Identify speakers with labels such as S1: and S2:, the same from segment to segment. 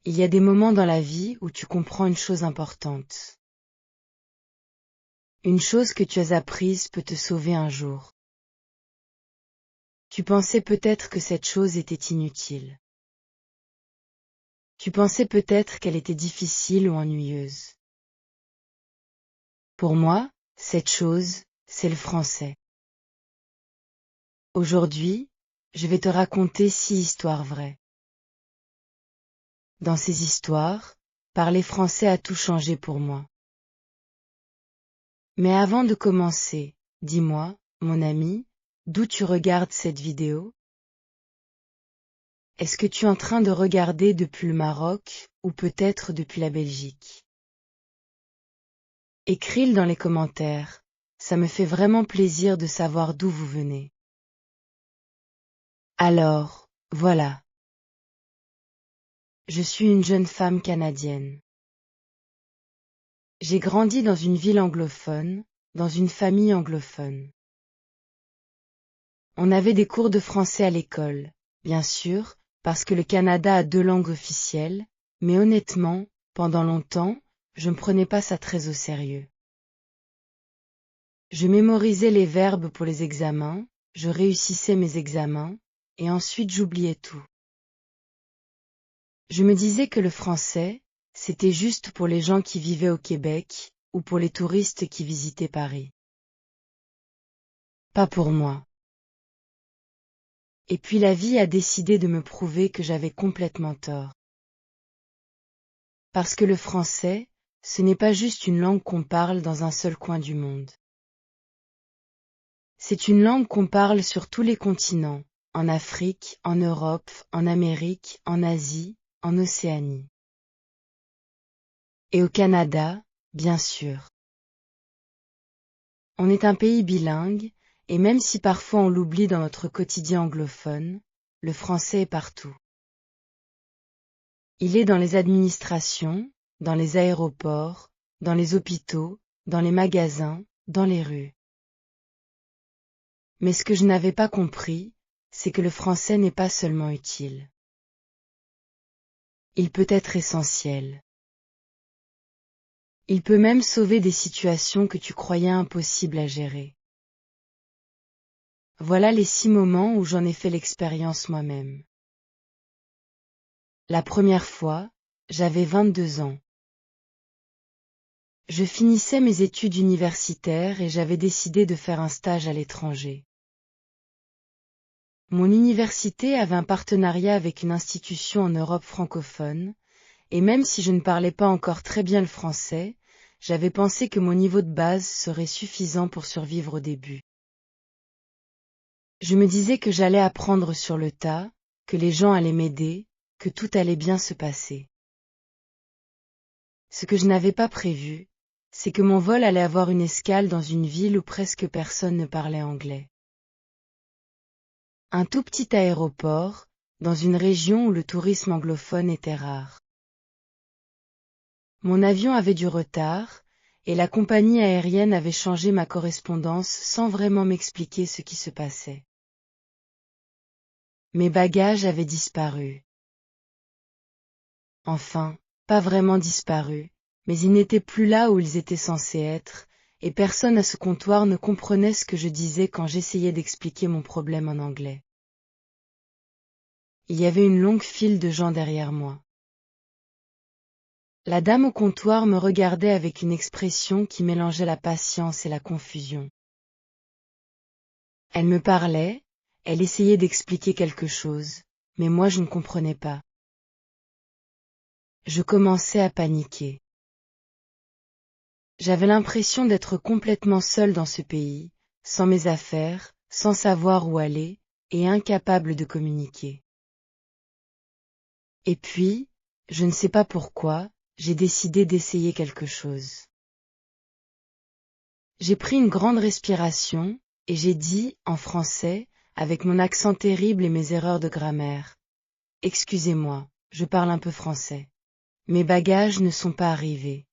S1: Il y a des moments dans la vie où tu comprends une chose importante. Une chose que tu as apprise peut te sauver un jour. Tu pensais peut-être que cette chose était inutile. Tu pensais peut-être qu'elle était difficile ou ennuyeuse. Pour moi, cette chose, c'est le français. Aujourd'hui, je vais te raconter 6 histoires vraies. Dans ces histoires, parler français a tout changé pour moi. Mais avant de commencer, dis-moi, mon ami, d'où tu regardes cette vidéo? Est-ce que tu es en train de regarder depuis le Maroc, ou peut-être depuis la Belgique? Écris-le dans les commentaires, ça me fait vraiment plaisir de savoir d'où vous venez. Alors, voilà. Je suis une jeune femme canadienne. J'ai grandi dans une ville anglophone, dans une famille anglophone. On avait des cours de français à l'école, bien sûr, parce que le Canada a 2 langues officielles, mais honnêtement, pendant longtemps, je ne prenais pas ça très au sérieux. Je mémorisais les verbes pour les examens, je réussissais mes examens, et ensuite j'oubliais tout. Je me disais que le français, c'était juste pour les gens qui vivaient au Québec, ou pour les touristes qui visitaient Paris. Pas pour moi. Et puis la vie a décidé de me prouver que j'avais complètement tort. Parce que le français, ce n'est pas juste une langue qu'on parle dans un seul coin du monde. C'est une langue qu'on parle sur tous les continents, en Afrique, en Europe, en Amérique, en Asie, en Océanie. Et au Canada, bien sûr. On est un pays bilingue, et même si parfois on l'oublie dans notre quotidien anglophone, le français est partout. Il est dans les administrations, dans les aéroports, dans les hôpitaux, dans les magasins, dans les rues. Mais ce que je n'avais pas compris, c'est que le français n'est pas seulement utile. Il peut être essentiel. Il peut même sauver des situations que tu croyais impossibles à gérer. Voilà les 6 moments où j'en ai fait l'expérience moi-même. La première fois, j'avais 22 ans. Je finissais mes études universitaires et j'avais décidé de faire un stage à l'étranger. Mon université avait un partenariat avec une institution en Europe francophone, et même si je ne parlais pas encore très bien le français, j'avais pensé que mon niveau de base serait suffisant pour survivre au début. Je me disais que j'allais apprendre sur le tas, que les gens allaient m'aider, que tout allait bien se passer. Ce que je n'avais pas prévu, c'est que mon vol allait avoir une escale dans une ville où presque personne ne parlait anglais. Un tout petit aéroport, dans une région où le tourisme anglophone était rare. Mon avion avait du retard, et la compagnie aérienne avait changé ma correspondance sans vraiment m'expliquer ce qui se passait. Mes bagages avaient disparu. Enfin, pas vraiment disparu, mais ils n'étaient plus là où ils étaient censés être, et personne à ce comptoir ne comprenait ce que je disais quand j'essayais d'expliquer mon problème en anglais. Il y avait une longue file de gens derrière moi. La dame au comptoir me regardait avec une expression qui mélangeait la patience et la confusion. Elle me parlait, elle essayait d'expliquer quelque chose, mais moi je ne comprenais pas. Je commençais à paniquer. J'avais l'impression d'être complètement seule dans ce pays, sans mes affaires, sans savoir où aller, et incapable de communiquer. Et puis, je ne sais pas pourquoi, j'ai décidé d'essayer quelque chose. J'ai pris une grande respiration, et j'ai dit, en français, avec mon accent terrible et mes erreurs de grammaire. Excusez-moi, je parle un peu français. Mes bagages ne sont pas arrivés.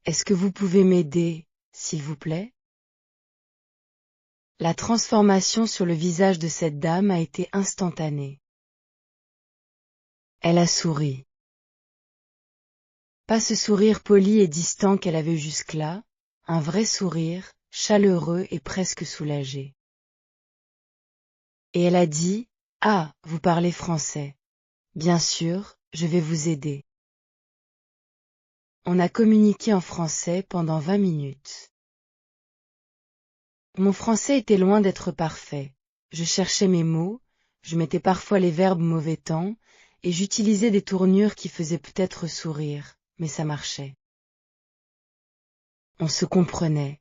S1: Est-ce que vous pouvez m'aider, s'il vous plaît? La transformation sur le visage de cette dame a été instantanée. Elle a souri. Pas ce sourire poli et distant qu'elle avait eu jusque-là, un vrai sourire, chaleureux et presque soulagé. Et elle a dit, « Ah, vous parlez français. Bien sûr, je vais vous aider. » On a communiqué en français pendant 20 minutes. Mon français était loin d'être parfait. Je cherchais mes mots, je mettais parfois les verbes mauvais temps, et j'utilisais des tournures qui faisaient peut-être sourire, mais ça marchait. On se comprenait.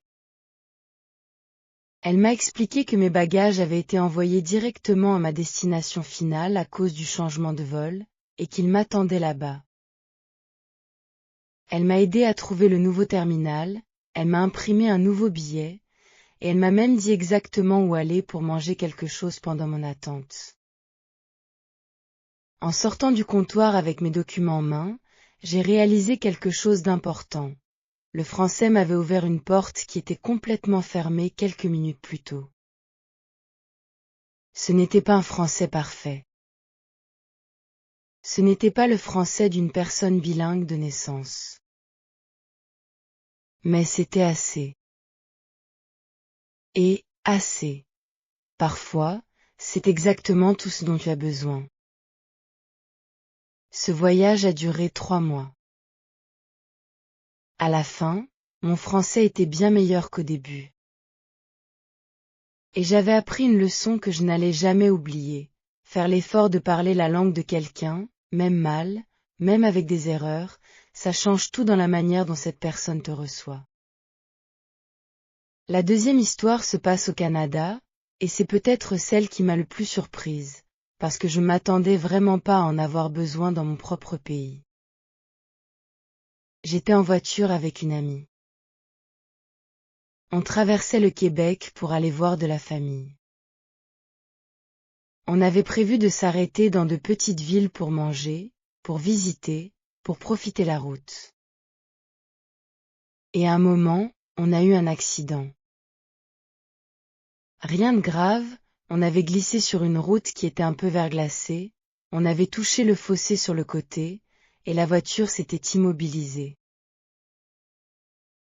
S1: Elle m'a expliqué que mes bagages avaient été envoyés directement à ma destination finale à cause du changement de vol, et qu'ils m'attendaient là-bas. Elle m'a aidé à trouver le nouveau terminal, elle m'a imprimé un nouveau billet, et elle m'a même dit exactement où aller pour manger quelque chose pendant mon attente. En sortant du comptoir avec mes documents en main, j'ai réalisé quelque chose d'important. Le français m'avait ouvert une porte qui était complètement fermée quelques minutes plus tôt. Ce n'était pas un français parfait. Ce n'était pas le français d'une personne bilingue de naissance. Mais c'était assez. Et, assez. Parfois, c'est exactement tout ce dont tu as besoin. Ce voyage a duré 3 mois. À la fin, mon français était bien meilleur qu'au début. Et j'avais appris une leçon que je n'allais jamais oublier, faire l'effort de parler la langue de quelqu'un, même mal, même avec des erreurs, ça change tout dans la manière dont cette personne te reçoit. La deuxième histoire se passe au Canada, et c'est peut-être celle qui m'a le plus surprise, parce que je m'attendais vraiment pas à en avoir besoin dans mon propre pays. J'étais en voiture avec une amie. On traversait le Québec pour aller voir de la famille. On avait prévu de s'arrêter dans de petites villes pour manger, pour visiter, pour profiter la route. Et à un moment, on a eu un accident. Rien de grave, on avait glissé sur une route qui était un peu verglacée, on avait touché le fossé sur le côté, et la voiture s'était immobilisée.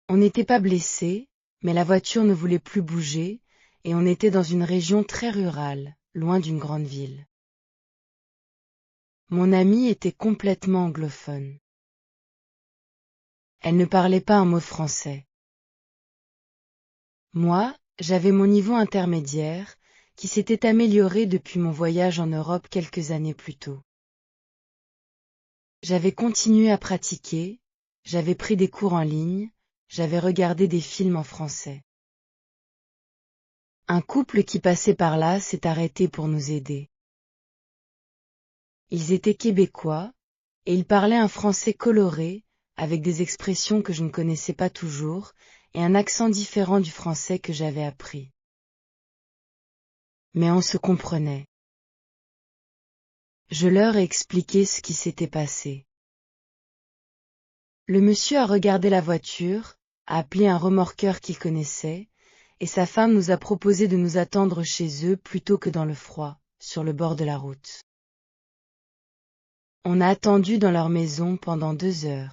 S1: On n'était pas blessé, mais la voiture ne voulait plus bouger, et on était dans une région très rurale, loin d'une grande ville. Mon amie était complètement anglophone. Elle ne parlait pas un mot de français. Moi, j'avais mon niveau intermédiaire, qui s'était amélioré depuis mon voyage en Europe quelques années plus tôt. J'avais continué à pratiquer, j'avais pris des cours en ligne, j'avais regardé des films en français. Un couple qui passait par là s'est arrêté pour nous aider. Ils étaient québécois, et ils parlaient un français coloré, avec des expressions que je ne connaissais pas toujours, et un accent différent du français que j'avais appris. Mais on se comprenait. Je leur ai expliqué ce qui s'était passé. Le monsieur a regardé la voiture, a appelé un remorqueur qu'il connaissait, et sa femme nous a proposé de nous attendre chez eux plutôt que dans le froid, sur le bord de la route. On a attendu dans leur maison pendant 2 heures.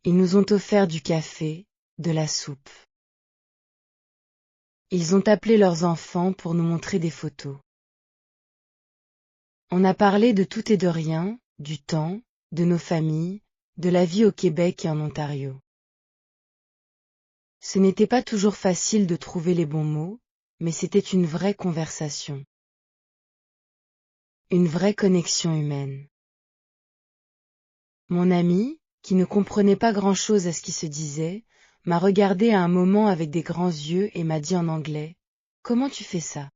S1: Ils nous ont offert du café, de la soupe. Ils ont appelé leurs enfants pour nous montrer des photos. On a parlé de tout et de rien, du temps, de nos familles, de la vie au Québec et en Ontario. Ce n'était pas toujours facile de trouver les bons mots, mais c'était une vraie conversation. Une vraie connexion humaine. Mon ami, qui ne comprenait pas grand-chose à ce qui se disait, m'a regardé à un moment avec des grands yeux et m'a dit en anglais, « Comment tu fais ça ?»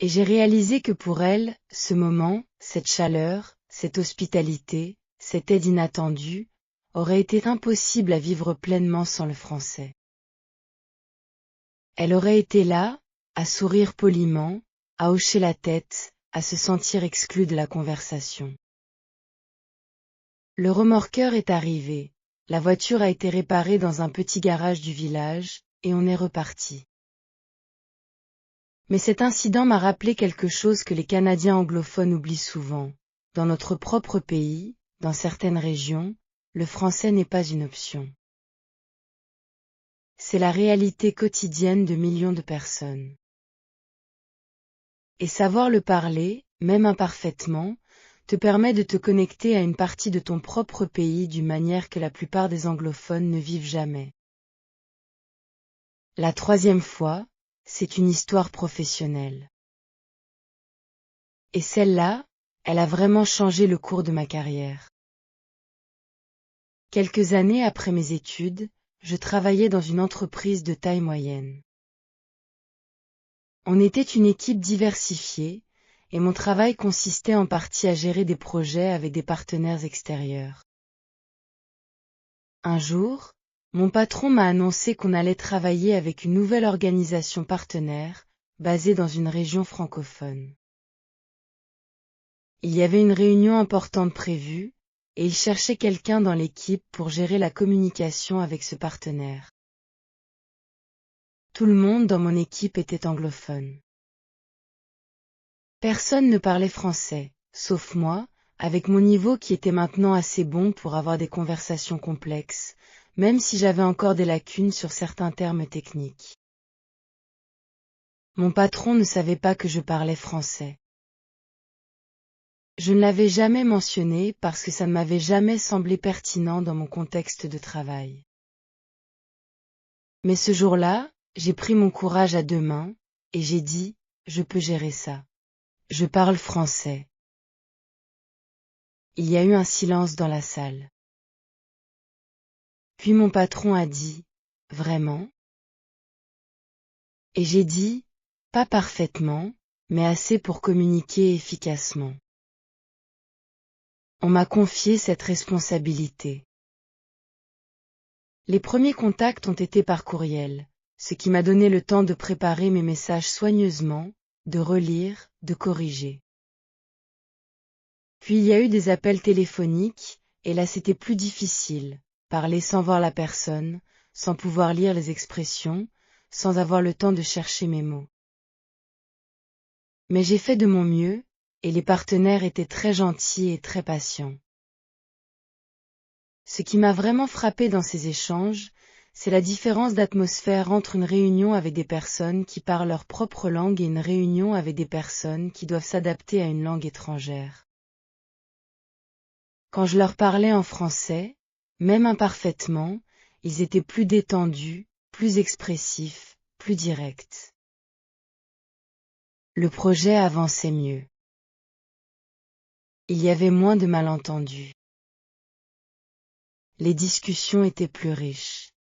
S1: Et j'ai réalisé que pour elle, ce moment, cette chaleur, cette hospitalité, cette aide inattendue, aurait été impossible à vivre pleinement sans le français. Elle aurait été là, à sourire poliment, à hocher la tête, à se sentir exclue de la conversation. Le remorqueur est arrivé, la voiture a été réparée dans un petit garage du village, et on est reparti. Mais cet incident m'a rappelé quelque chose que les Canadiens anglophones oublient souvent. Dans notre propre pays, dans certaines régions, le français n'est pas une option. C'est la réalité quotidienne de millions de personnes. Et savoir le parler, même imparfaitement, te permet de te connecter à une partie de ton propre pays d'une manière que la plupart des anglophones ne vivent jamais. La troisième fois, c'est une histoire professionnelle. Et celle-là, elle a vraiment changé le cours de ma carrière. Quelques années après mes études, je travaillais dans une entreprise de taille moyenne. On était une équipe diversifiée, et mon travail consistait en partie à gérer des projets avec des partenaires extérieurs. Un jour, mon patron m'a annoncé qu'on allait travailler avec une nouvelle organisation partenaire, basée dans une région francophone. Il y avait une réunion importante prévue, et il cherchait quelqu'un dans l'équipe pour gérer la communication avec ce partenaire. Tout le monde dans mon équipe était anglophone. Personne ne parlait français, sauf moi, avec mon niveau qui était maintenant assez bon pour avoir des conversations complexes, même si j'avais encore des lacunes sur certains termes techniques. Mon patron ne savait pas que je parlais français. Je ne l'avais jamais mentionné parce que ça ne m'avait jamais semblé pertinent dans mon contexte de travail. Mais ce jour-là, j'ai pris mon courage à deux mains, et j'ai dit, je peux gérer ça. Je parle français. Il y a eu un silence dans la salle. Puis mon patron a dit, vraiment? Et j'ai dit, pas parfaitement, mais assez pour communiquer efficacement. On m'a confié cette responsabilité. Les premiers contacts ont été par courriel, ce qui m'a donné le temps de préparer mes messages soigneusement, de relire, de corriger. Puis il y a eu des appels téléphoniques, et là c'était plus difficile, parler sans voir la personne, sans pouvoir lire les expressions, sans avoir le temps de chercher mes mots. Mais j'ai fait de mon mieux, et les partenaires étaient très gentils et très patients. Ce qui m'a vraiment frappé dans ces échanges, c'est la différence d'atmosphère entre une réunion avec des personnes qui parlent leur propre langue et une réunion avec des personnes qui doivent s'adapter à une langue étrangère. Quand je leur parlais en français, même imparfaitement, ils étaient plus détendus, plus expressifs, plus directs. Le projet avançait mieux. Il y avait moins de malentendus. Les discussions étaient plus riches.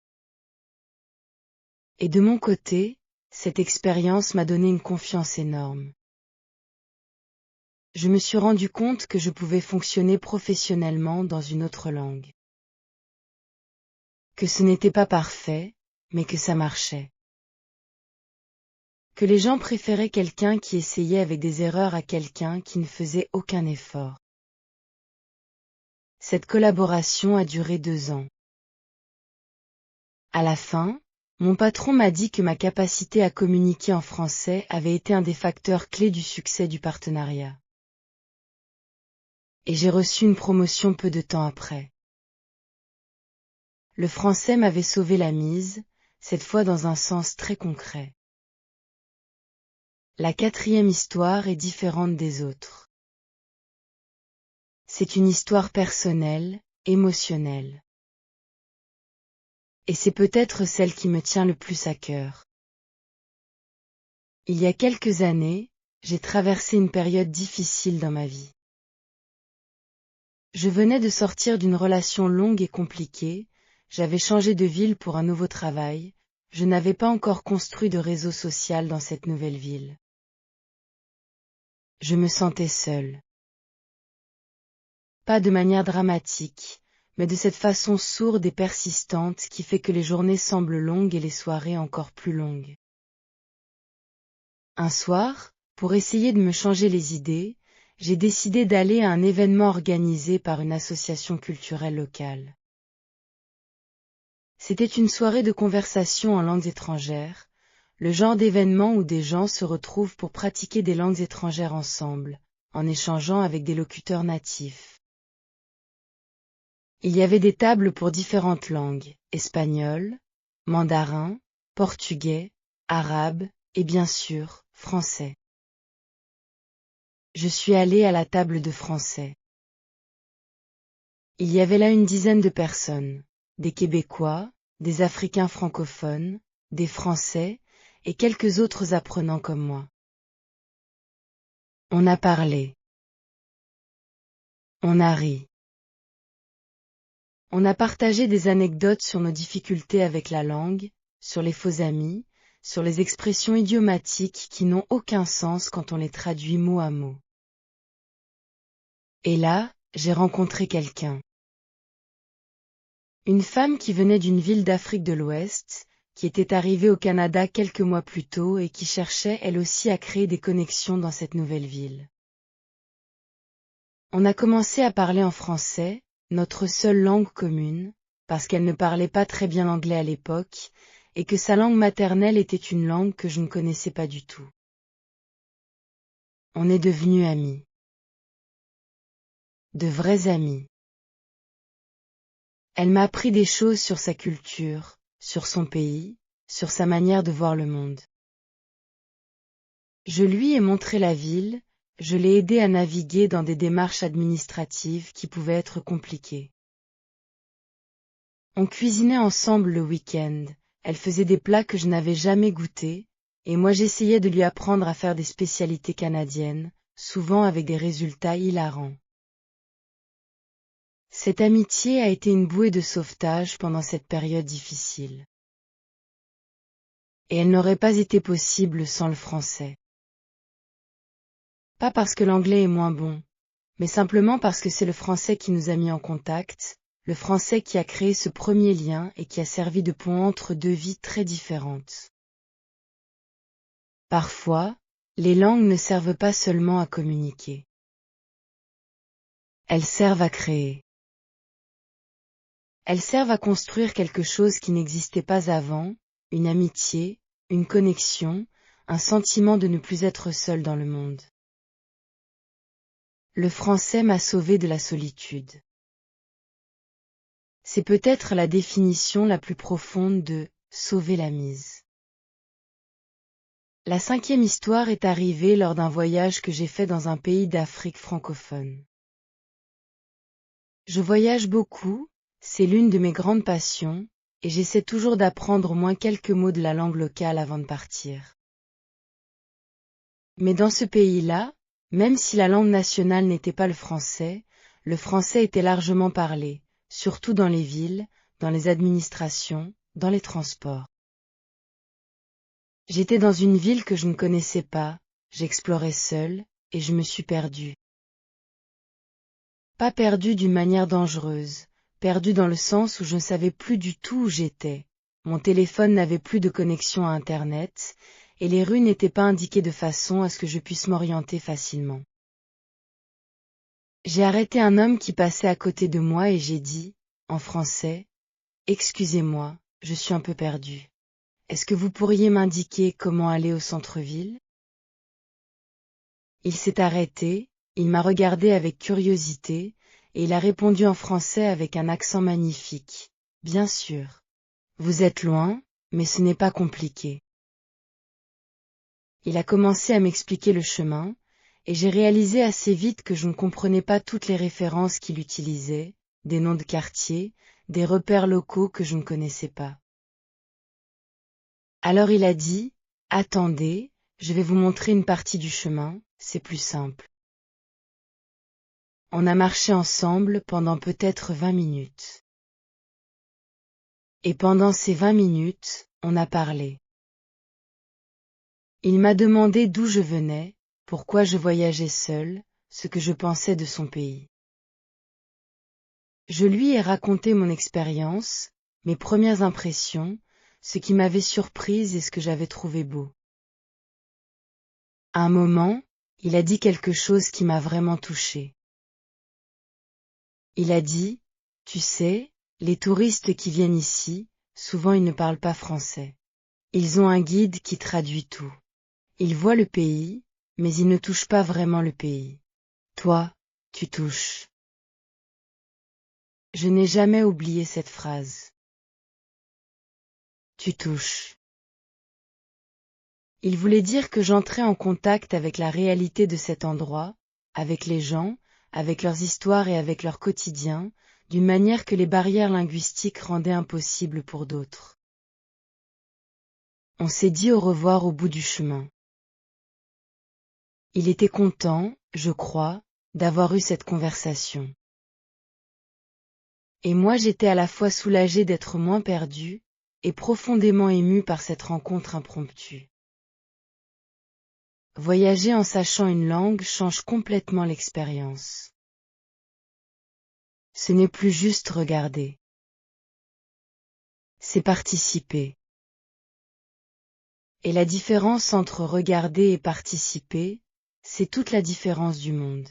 S1: Et de mon côté, cette expérience m'a donné une confiance énorme. Je me suis rendu compte que je pouvais fonctionner professionnellement dans une autre langue. Que ce n'était pas parfait, mais que ça marchait. Que les gens préféraient quelqu'un qui essayait avec des erreurs à quelqu'un qui ne faisait aucun effort. Cette collaboration a duré 2 ans. À la fin, mon patron m'a dit que ma capacité à communiquer en français avait été un des facteurs clés du succès du partenariat. Et j'ai reçu une promotion peu de temps après. Le français m'avait sauvé la mise, cette fois dans un sens très concret. La quatrième histoire est différente des autres. C'est une histoire personnelle, émotionnelle. Et c'est peut-être celle qui me tient le plus à cœur. Il y a quelques années, j'ai traversé une période difficile dans ma vie. Je venais de sortir d'une relation longue et compliquée, j'avais changé de ville pour un nouveau travail, je n'avais pas encore construit de réseau social dans cette nouvelle ville. Je me sentais seule. Pas de manière dramatique, mais de cette façon sourde et persistante qui fait que les journées semblent longues et les soirées encore plus longues. Un soir, pour essayer de me changer les idées, j'ai décidé d'aller à un événement organisé par une association culturelle locale. C'était une soirée de conversation en langues étrangères, le genre d'événement où des gens se retrouvent pour pratiquer des langues étrangères ensemble, en échangeant avec des locuteurs natifs. Il y avait des tables pour différentes langues, espagnol, mandarin, portugais, arabe, et bien sûr, français. Je suis allée à la table de français. Il y avait là une dizaine de personnes, des Québécois, des Africains francophones, des Français, et quelques autres apprenants comme moi. On a parlé. On a ri. On a partagé des anecdotes sur nos difficultés avec la langue, sur les faux amis, sur les expressions idiomatiques qui n'ont aucun sens quand on les traduit mot à mot. Et là, j'ai rencontré quelqu'un. Une femme qui venait d'une ville d'Afrique de l'Ouest, qui était arrivée au Canada quelques mois plus tôt et qui cherchait elle aussi à créer des connexions dans cette nouvelle ville. On a commencé à parler en français, notre seule langue commune, parce qu'elle ne parlait pas très bien l'anglais à l'époque, et que sa langue maternelle était une langue que je ne connaissais pas du tout. On est devenus amis. De vrais amis. Elle m'a appris des choses sur sa culture, sur son pays, sur sa manière de voir le monde. Je lui ai montré la ville, je l'ai aidé à naviguer dans des démarches administratives qui pouvaient être compliquées. On cuisinait ensemble le week-end, elle faisait des plats que je n'avais jamais goûtés, et moi j'essayais de lui apprendre à faire des spécialités canadiennes, souvent avec des résultats hilarants. Cette amitié a été une bouée de sauvetage pendant cette période difficile. Et elle n'aurait pas été possible sans le français. Pas parce que l'anglais est moins bon, mais simplement parce que c'est le français qui nous a mis en contact, le français qui a créé ce premier lien et qui a servi de pont entre deux vies très différentes. Parfois, les langues ne servent pas seulement à communiquer. Elles servent à créer. Elles servent à construire quelque chose qui n'existait pas avant, une amitié, une connexion, un sentiment de ne plus être seul dans le monde. Le français m'a sauvé de la solitude. C'est peut-être la définition la plus profonde de « sauver la mise ». La 5e histoire est arrivée lors d'un voyage que j'ai fait dans un pays d'Afrique francophone. Je voyage beaucoup, c'est l'une de mes grandes passions, et j'essaie toujours d'apprendre au moins quelques mots de la langue locale avant de partir. Mais dans ce pays-là, même si la langue nationale n'était pas le français était largement parlé, surtout dans les villes, dans les administrations, dans les transports. J'étais dans une ville que je ne connaissais pas, j'explorais seule, et je me suis perdue. Pas perdue d'une manière dangereuse, perdue dans le sens où je ne savais plus du tout où j'étais. Mon téléphone n'avait plus de connexion à Internet, et les rues n'étaient pas indiquées de façon à ce que je puisse m'orienter facilement. J'ai arrêté un homme qui passait à côté de moi et j'ai dit, en français, « Excusez-moi, je suis un peu perdu. Est-ce que vous pourriez m'indiquer comment aller au centre-ville » Il s'est arrêté, il m'a regardé avec curiosité, et il a répondu en français avec un accent magnifique. « Bien sûr. Vous êtes loin, mais ce n'est pas compliqué. » Il a commencé à m'expliquer le chemin, et j'ai réalisé assez vite que je ne comprenais pas toutes les références qu'il utilisait, des noms de quartiers, des repères locaux que je ne connaissais pas. Alors il a dit, « Attendez, je vais vous montrer une partie du chemin, c'est plus simple. » On a marché ensemble pendant peut-être 20 minutes. Et pendant ces 20 minutes, on a parlé. Il m'a demandé d'où je venais, pourquoi je voyageais seul, ce que je pensais de son pays. Je lui ai raconté mon expérience, mes premières impressions, ce qui m'avait surprise et ce que j'avais trouvé beau. À un moment, il a dit quelque chose qui m'a vraiment touchée. Il a dit, « Tu sais, les touristes qui viennent ici, souvent ils ne parlent pas français. Ils ont un guide qui traduit tout. Ils voient le pays, mais ils ne touchent pas vraiment le pays. Toi, tu touches. » Je n'ai jamais oublié cette phrase. Tu touches. Il voulait dire que j'entrais en contact avec la réalité de cet endroit, avec les gens, avec leurs histoires et avec leur quotidien, d'une manière que les barrières linguistiques rendaient impossible pour d'autres. On s'est dit au revoir au bout du chemin. Il était content, je crois, d'avoir eu cette conversation. Et moi j'étais à la fois soulagée d'être moins perdue, et profondément émue par cette rencontre impromptue. Voyager en sachant une langue change complètement l'expérience. Ce n'est plus juste regarder. C'est participer. Et la différence entre regarder et participer, c'est toute la différence du monde.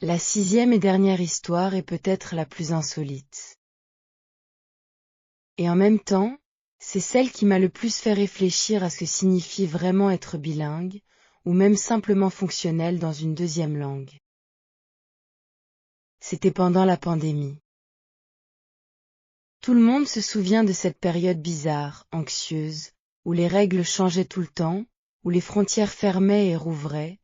S1: La 6e et dernière histoire est peut-être la plus insolite. Et en même temps, c'est celle qui m'a le plus fait réfléchir à ce que signifie vraiment être bilingue, ou même simplement fonctionnel dans une deuxième langue. C'était pendant la pandémie. Tout le monde se souvient de cette période bizarre, anxieuse, où les règles changeaient tout le temps, où les frontières fermaient et rouvraient,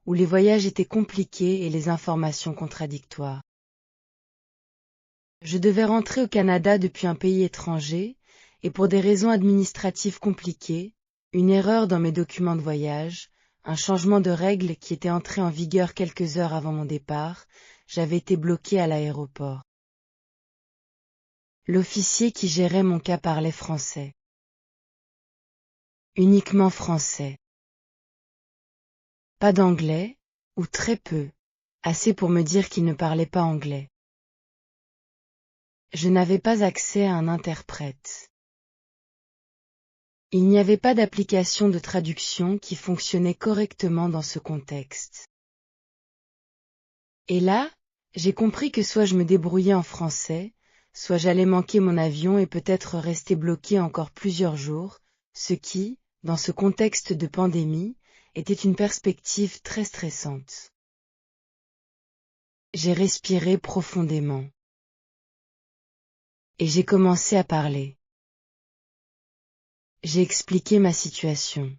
S1: où les voyages étaient compliqués et les informations contradictoires. Je devais rentrer au Canada depuis un pays étranger, et pour des raisons administratives compliquées, une erreur dans mes documents de voyage, un changement de règles qui était entré en vigueur quelques heures avant mon départ, j'avais été bloquée à l'aéroport. L'officier qui gérait mon cas parlait français. Uniquement français. Pas d'anglais, ou très peu, assez pour me dire qu'il ne parlait pas anglais. Je n'avais pas accès à un interprète. Il n'y avait pas d'application de traduction qui fonctionnait correctement dans ce contexte. Et là, j'ai compris que soit je me débrouillais en français, soit j'allais manquer mon avion et peut-être rester bloqué encore plusieurs jours, ce qui, dans ce contexte de pandémie, était une perspective très stressante. J'ai respiré profondément. Et j'ai commencé à parler. J'ai expliqué ma situation.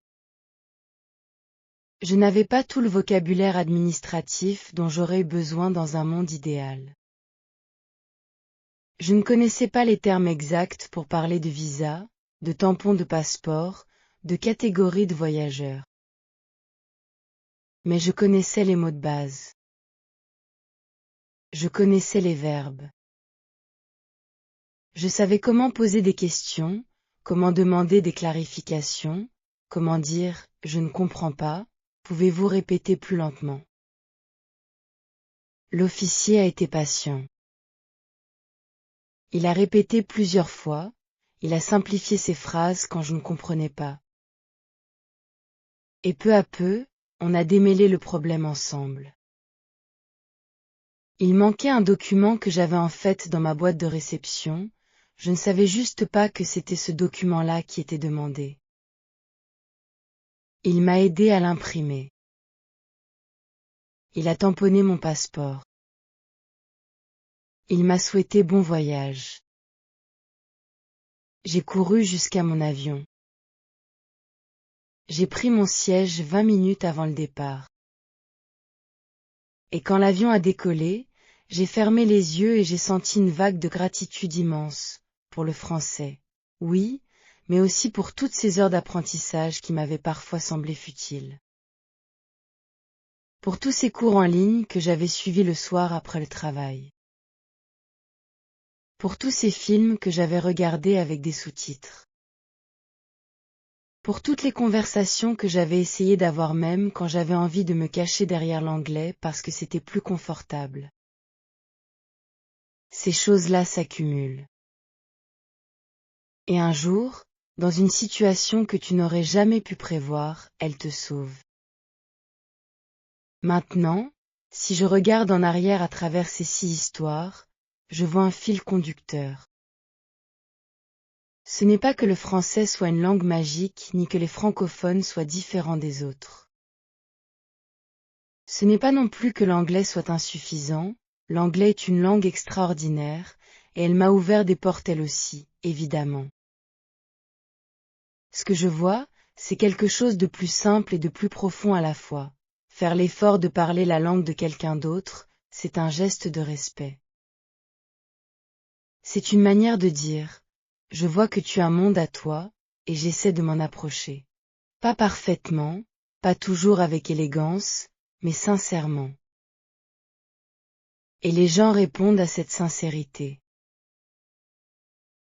S1: Je n'avais pas tout le vocabulaire administratif dont j'aurais eu besoin dans un monde idéal. Je ne connaissais pas les termes exacts pour parler de visa, de tampons de passeport, de catégorie de voyageurs. Mais je connaissais les mots de base. Je connaissais les verbes. Je savais comment poser des questions, comment demander des clarifications, comment dire « je ne comprends pas », pouvez-vous répéter plus lentement. L'officier a été patient. Il a répété plusieurs fois, il a simplifié ses phrases quand je ne comprenais pas. Et peu à peu, on a démêlé le problème ensemble. Il manquait un document que j'avais en fait dans ma boîte de réception, je ne savais juste pas que c'était ce document-là qui était demandé. Il m'a aidé à l'imprimer. Il a tamponné mon passeport. Il m'a souhaité bon voyage. J'ai couru jusqu'à mon avion. J'ai pris mon siège 20 minutes avant le départ. Et quand l'avion a décollé, j'ai fermé les yeux et j'ai senti une vague de gratitude immense, pour le français, oui, mais aussi pour toutes ces heures d'apprentissage qui m'avaient parfois semblé futiles. Pour tous ces cours en ligne que j'avais suivis le soir après le travail. Pour tous ces films que j'avais regardés avec des sous-titres. Pour toutes les conversations que j'avais essayé d'avoir même quand j'avais envie de me cacher derrière l'anglais parce que c'était plus confortable. Ces choses-là s'accumulent. Et un jour, dans une situation que tu n'aurais jamais pu prévoir, elles te sauvent. Maintenant, si je regarde en arrière à travers ces 6 histoires, je vois un fil conducteur. Ce n'est pas que le français soit une langue magique ni que les francophones soient différents des autres. Ce n'est pas non plus que l'anglais soit insuffisant, l'anglais est une langue extraordinaire, et elle m'a ouvert des portes elle aussi, évidemment. Ce que je vois, c'est quelque chose de plus simple et de plus profond à la fois. Faire l'effort de parler la langue de quelqu'un d'autre, c'est un geste de respect. C'est une manière de dire, je vois que tu as un monde à toi, et j'essaie de m'en approcher. Pas parfaitement, pas toujours avec élégance, mais sincèrement. Et les gens répondent à cette sincérité.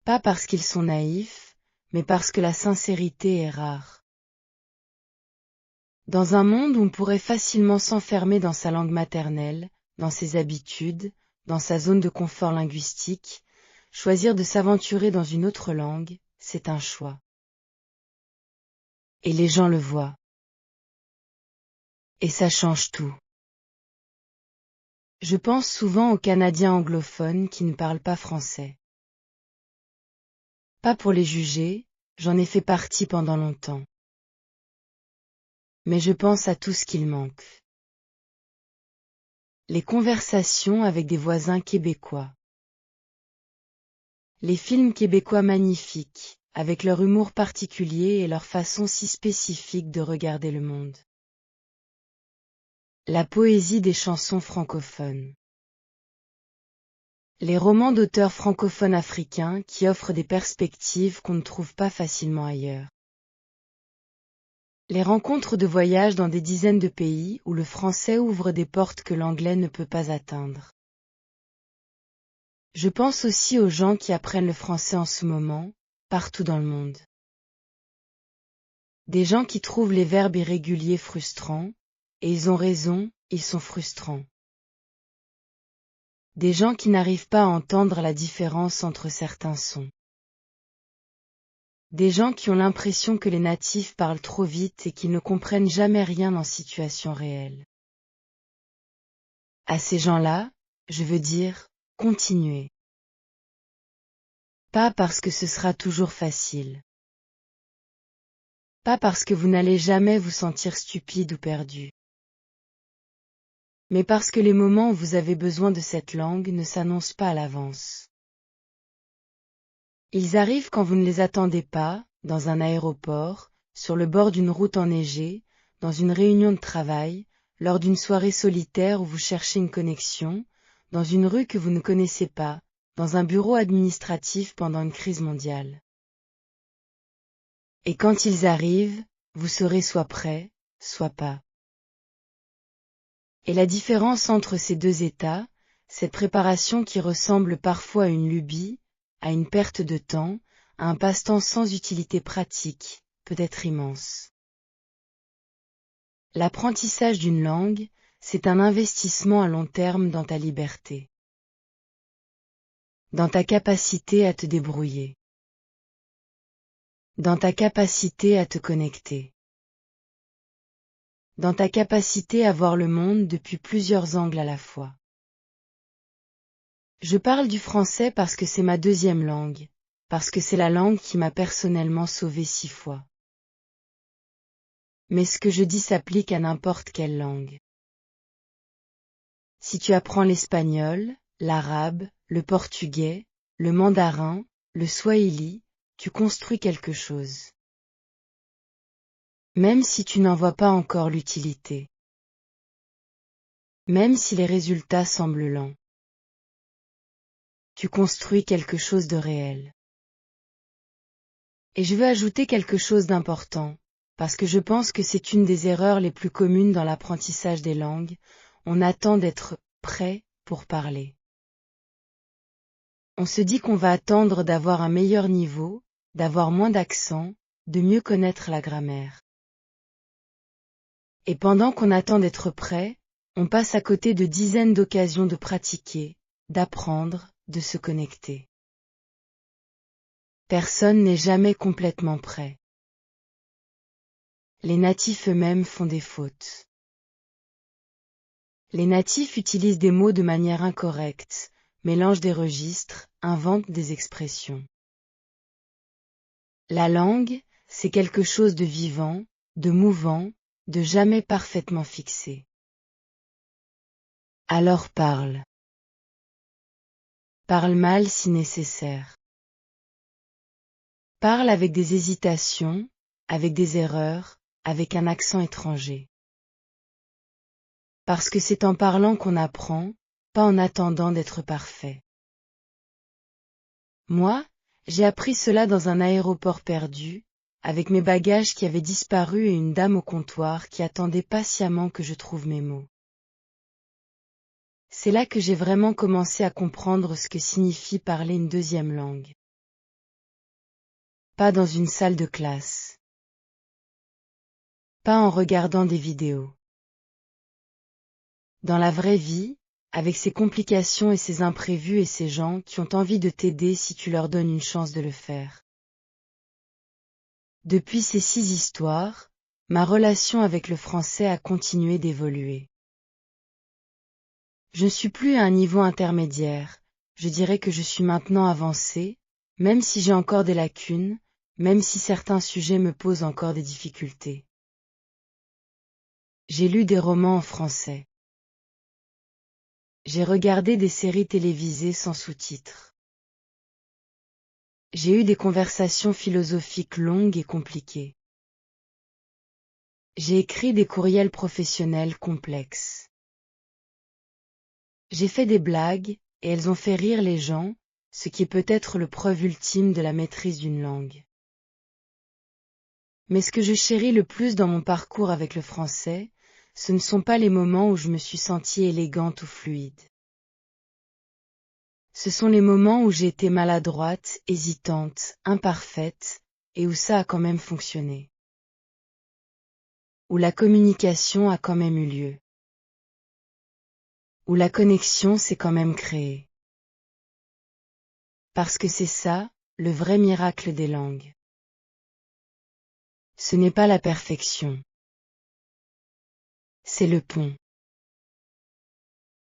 S1: Pas parce qu'ils sont naïfs, mais parce que la sincérité est rare. Dans un monde où on pourrait facilement s'enfermer dans sa langue maternelle, dans ses habitudes, dans sa zone de confort linguistique, choisir de s'aventurer dans une autre langue, c'est un choix. Et les gens le voient. Et ça change tout. Je pense souvent aux Canadiens anglophones qui ne parlent pas français. Pas pour les juger, j'en ai fait partie pendant longtemps. Mais je pense à tout ce qu'il manque. Les conversations avec des voisins québécois. Les films québécois magnifiques, avec leur humour particulier et leur façon si spécifique de regarder le monde. La poésie des chansons francophones. Les romans d'auteurs francophones africains qui offrent des perspectives qu'on ne trouve pas facilement ailleurs. Les rencontres de voyage dans des dizaines de pays où le français ouvre des portes que l'anglais ne peut pas atteindre. Je pense aussi aux gens qui apprennent le français en ce moment, partout dans le monde. Des gens qui trouvent les verbes irréguliers frustrants, et ils ont raison, ils sont frustrants. Des gens qui n'arrivent pas à entendre la différence entre certains sons. Des gens qui ont l'impression que les natifs parlent trop vite et qu'ils ne comprennent jamais rien en situation réelle. À ces gens-là, je veux dire, continuez. Pas parce que ce sera toujours facile. Pas parce que vous n'allez jamais vous sentir stupide ou perdu. Mais parce que les moments où vous avez besoin de cette langue ne s'annoncent pas à l'avance. Ils arrivent quand vous ne les attendez pas, dans un aéroport, sur le bord d'une route enneigée, dans une réunion de travail, lors d'une soirée solitaire où vous cherchez une connexion, dans une rue que vous ne connaissez pas, dans un bureau administratif pendant une crise mondiale. Et quand ils arrivent, vous serez soit prêt, soit pas. Et la différence entre ces deux états, cette préparation qui ressemble parfois à une lubie, à une perte de temps, à un passe-temps sans utilité pratique, peut être immense. L'apprentissage d'une langue, c'est un investissement à long terme dans ta liberté. Dans ta capacité à te débrouiller. Dans ta capacité à te connecter. Dans ta capacité à voir le monde depuis plusieurs angles à la fois. Je parle du français parce que c'est ma deuxième langue, parce que c'est la langue qui m'a personnellement sauvé 6 fois. Mais ce que je dis s'applique à n'importe quelle langue. Si tu apprends l'espagnol, l'arabe, le portugais, le mandarin, le swahili, tu construis quelque chose. Même si tu n'en vois pas encore l'utilité. Même si les résultats semblent lents. Tu construis quelque chose de réel. Et je veux ajouter quelque chose d'important, parce que je pense que c'est une des erreurs les plus communes dans l'apprentissage des langues, on attend d'être prêt pour parler. On se dit qu'on va attendre d'avoir un meilleur niveau, d'avoir moins d'accent, de mieux connaître la grammaire. Et pendant qu'on attend d'être prêt, on passe à côté de dizaines d'occasions de pratiquer, d'apprendre, de se connecter. Personne n'est jamais complètement prêt. Les natifs eux-mêmes font des fautes. Les natifs utilisent des mots de manière incorrecte, mélangent des registres, inventent des expressions. La langue, c'est quelque chose de vivant, de mouvant, de jamais parfaitement fixé. Alors parle. Parle mal si nécessaire. Parle avec des hésitations, avec des erreurs, avec un accent étranger. Parce que c'est en parlant qu'on apprend, pas en attendant d'être parfait. Moi, j'ai appris cela dans un aéroport perdu, avec mes bagages qui avaient disparu et une dame au comptoir qui attendait patiemment que je trouve mes mots. C'est là que j'ai vraiment commencé à comprendre ce que signifie parler une deuxième langue. Pas dans une salle de classe. Pas en regardant des vidéos. Dans la vraie vie, avec ses complications et ses imprévus et ces gens qui ont envie de t'aider si tu leur donnes une chance de le faire. Depuis ces 6 histoires, ma relation avec le français a continué d'évoluer. Je ne suis plus à un niveau intermédiaire, je dirais que je suis maintenant avancé, même si j'ai encore des lacunes, même si certains sujets me posent encore des difficultés. J'ai lu des romans en français. J'ai regardé des séries télévisées sans sous-titres. J'ai eu des conversations philosophiques longues et compliquées. J'ai écrit des courriels professionnels complexes. J'ai fait des blagues, et elles ont fait rire les gens, ce qui est peut-être le preuve ultime de la maîtrise d'une langue. Mais ce que je chéris le plus dans mon parcours avec le français, ce ne sont pas les moments où je me suis sentie élégante ou fluide. Ce sont les moments où j'ai été maladroite, hésitante, imparfaite, et où ça a quand même fonctionné. Où la communication a quand même eu lieu. Où la connexion s'est quand même créée. Parce que c'est ça, le vrai miracle des langues. Ce n'est pas la perfection. C'est le pont.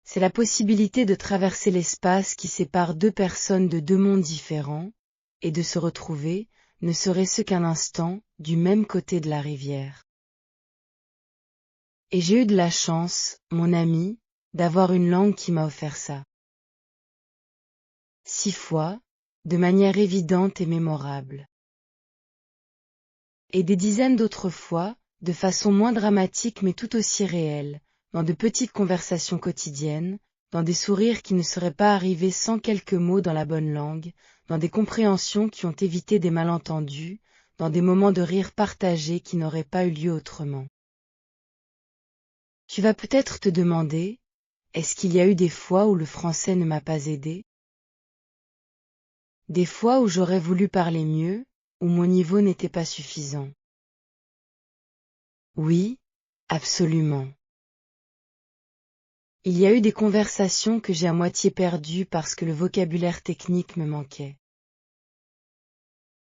S1: C'est la possibilité de traverser l'espace qui sépare deux personnes de deux mondes différents, et de se retrouver, ne serait-ce qu'un instant, du même côté de la rivière. Et j'ai eu de la chance, mon ami, d'avoir une langue qui m'a offert ça. 6 fois, de manière évidente et mémorable. Et des dizaines d'autres fois, de façon moins dramatique mais tout aussi réelle, dans de petites conversations quotidiennes, dans des sourires qui ne seraient pas arrivés sans quelques mots dans la bonne langue, dans des compréhensions qui ont évité des malentendus, dans des moments de rire partagés qui n'auraient pas eu lieu autrement. Tu vas peut-être te demander, est-ce qu'il y a eu des fois où le français ne m'a pas aidé? Des fois où j'aurais voulu parler mieux, où mon niveau n'était pas suffisant. Oui, absolument. Il y a eu des conversations que j'ai à moitié perdues parce que le vocabulaire technique me manquait.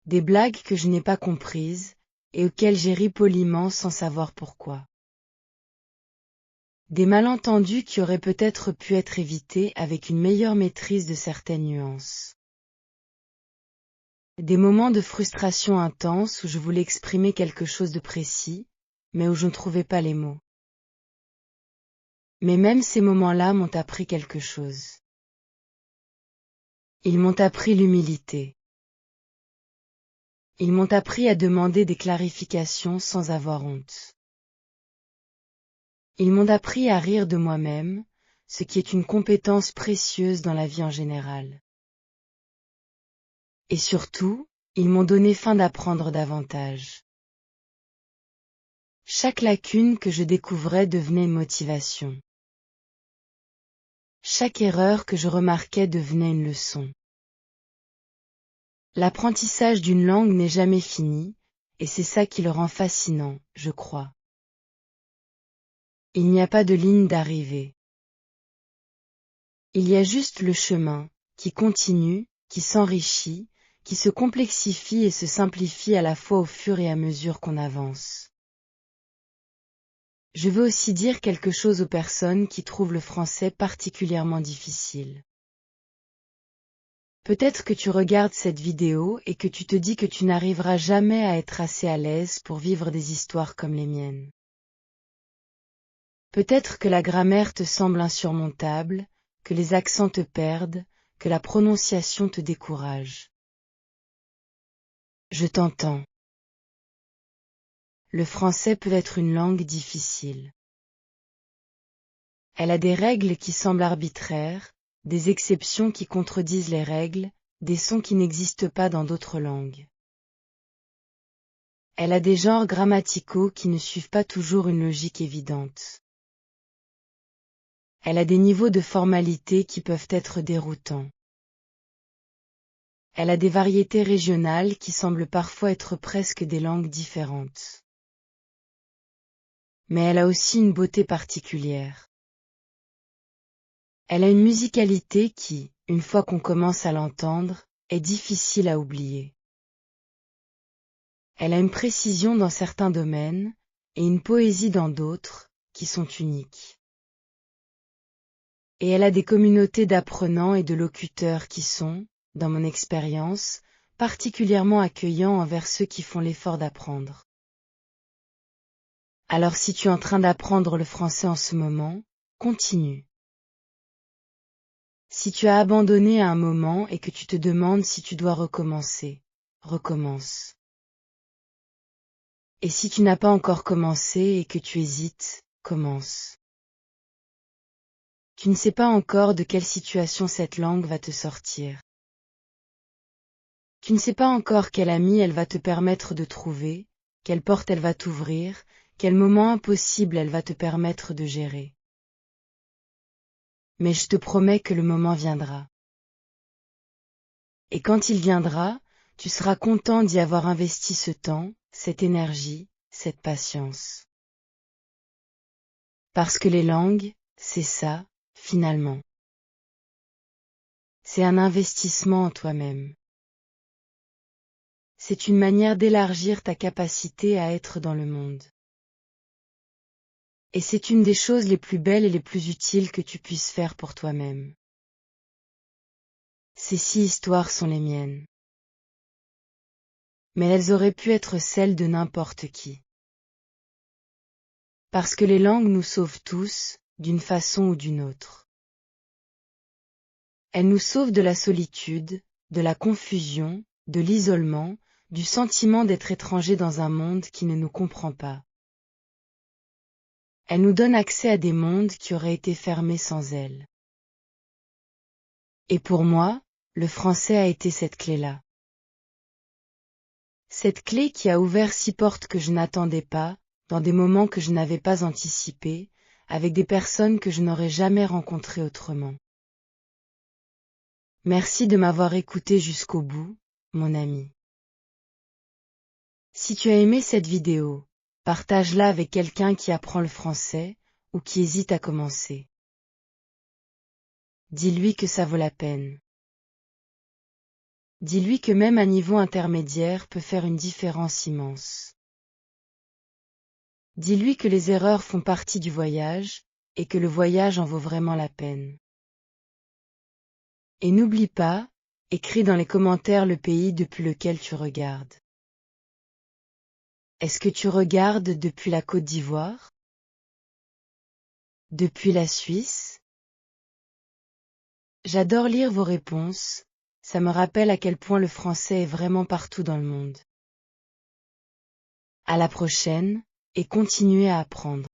S1: Des blagues que je n'ai pas comprises, et auxquelles j'ai ri poliment sans savoir pourquoi. Des malentendus qui auraient peut-être pu être évités avec une meilleure maîtrise de certaines nuances. Des moments de frustration intense où je voulais exprimer quelque chose de précis, mais où je ne trouvais pas les mots. Mais même ces moments-là m'ont appris quelque chose. Ils m'ont appris l'humilité. Ils m'ont appris à demander des clarifications sans avoir honte. Ils m'ont appris à rire de moi-même, ce qui est une compétence précieuse dans la vie en général. Et surtout, ils m'ont donné faim d'apprendre davantage. Chaque lacune que je découvrais devenait une motivation. Chaque erreur que je remarquais devenait une leçon. L'apprentissage d'une langue n'est jamais fini, et c'est ça qui le rend fascinant, je crois. Il n'y a pas de ligne d'arrivée. Il y a juste le chemin, qui continue, qui s'enrichit, qui se complexifie et se simplifie à la fois au fur et à mesure qu'on avance. Je veux aussi dire quelque chose aux personnes qui trouvent le français particulièrement difficile. Peut-être que tu regardes cette vidéo et que tu te dis que tu n'arriveras jamais à être assez à l'aise pour vivre des histoires comme les miennes. Peut-être que la grammaire te semble insurmontable, que les accents te perdent, que la prononciation te décourage. Je t'entends. Le français peut être une langue difficile. Elle a des règles qui semblent arbitraires, des exceptions qui contredisent les règles, des sons qui n'existent pas dans d'autres langues. Elle a des genres grammaticaux qui ne suivent pas toujours une logique évidente. Elle a des niveaux de formalité qui peuvent être déroutants. Elle a des variétés régionales qui semblent parfois être presque des langues différentes. Mais elle a aussi une beauté particulière. Elle a une musicalité qui, une fois qu'on commence à l'entendre, est difficile à oublier. Elle a une précision dans certains domaines, et une poésie dans d'autres, qui sont uniques. Et elle a des communautés d'apprenants et de locuteurs qui sont, dans mon expérience, particulièrement accueillants envers ceux qui font l'effort d'apprendre. Alors si tu es en train d'apprendre le français en ce moment, continue. Si tu as abandonné à un moment et que tu te demandes si tu dois recommencer, recommence. Et si tu n'as pas encore commencé et que tu hésites, commence. Tu ne sais pas encore de quelle situation cette langue va te sortir. Tu ne sais pas encore quel ami elle va te permettre de trouver, quelle porte elle va t'ouvrir, quel moment impossible elle va te permettre de gérer. Mais je te promets que le moment viendra. Et quand il viendra, tu seras content d'y avoir investi ce temps, cette énergie, cette patience. Parce que les langues, c'est ça, finalement. C'est un investissement en toi-même. C'est une manière d'élargir ta capacité à être dans le monde. Et c'est une des choses les plus belles et les plus utiles que tu puisses faire pour toi-même. Ces 6 histoires sont les miennes. Mais elles auraient pu être celles de n'importe qui. Parce que les langues nous sauvent tous, d'une façon ou d'une autre. Elles nous sauvent de la solitude, de la confusion, de l'isolement, du sentiment d'être étranger dans un monde qui ne nous comprend pas. Elles nous donnent accès à des mondes qui auraient été fermés sans elles. Et pour moi, le français a été cette clé-là. Cette clé qui a ouvert 6 portes que je n'attendais pas, dans des moments que je n'avais pas anticipés, avec des personnes que je n'aurais jamais rencontrées autrement. Merci de m'avoir écouté jusqu'au bout, mon ami. Si tu as aimé cette vidéo, partage-la avec quelqu'un qui apprend le français, ou qui hésite à commencer. Dis-lui que ça vaut la peine. Dis-lui que même un niveau intermédiaire peut faire une différence immense. Dis-lui que les erreurs font partie du voyage, et que le voyage en vaut vraiment la peine. Et n'oublie pas, écris dans les commentaires le pays depuis lequel tu regardes. Est-ce que tu regardes depuis la Côte d'Ivoire? Depuis la Suisse? J'adore lire vos réponses, ça me rappelle à quel point le français est vraiment partout dans le monde. À la prochaine, et continuez à apprendre.